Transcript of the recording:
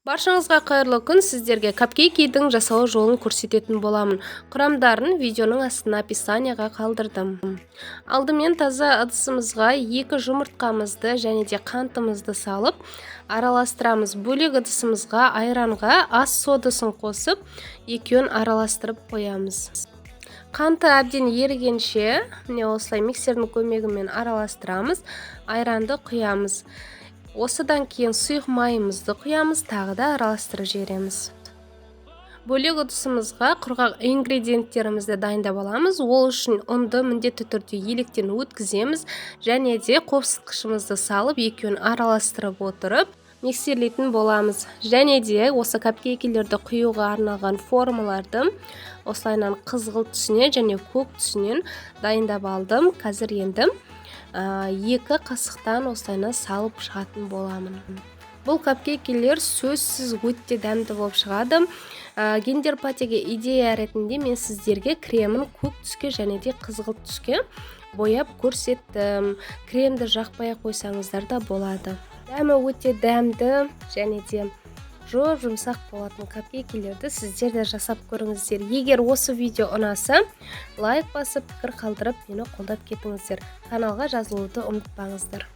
Баршаңызға қайырлы күн. Сіздерге капкейкидің жасалу жолын көрсететін боламын. Құрамдарын видеоның астына описанияға қалдырдым. Алдымен таза ыдысымызға 2 жұмыртқамызды және де қантымызды салып араластырамыз. Бөлек ыдысымызға айранға ас содасын қосып, екеуін араластырып қоямыз. Қанты әбден ерігенше, міне осылай миксердің көмегімен араластырамыз, айранды құямыз. Осыдан кейін сұйық майымызды құямыз, тағы да араластырып жібереміз. Бөлек ыдысымызға құрғақ ингредиенттерімізді дайындап аламыз. Ол үшін ұнды міндетті түрде електен өткіземіз және де қопсытқышымызды салып, екеуін араластырып отырып миксерлейтін боламыз. Және де осы капкейкелерді құюға арналған формаларды осылайынан қызғылт түсіне және көк түсінен дайындап алдым. Қазір енді 2 қасықтан осылайынан салып шығатын боламын. Бұл капкейкелер сөзсіз өте дәмді болып шығады. Киндер патиге идея ретінде мен сіздерге кремін көк түске және де қызғылт түске бояп көрсеттім. Кремді жақпай қойсаңыздар да болады. Дәмі өте дәмді және де жұмсақ болатын капкейкелерді сіздер де жасап көріңіздер. Егер осы видео ұнаса, лайк басып, пікір қалдырып, мені қолдап кетіңіздер. Каналға жазылуды ұмытпаңыздар.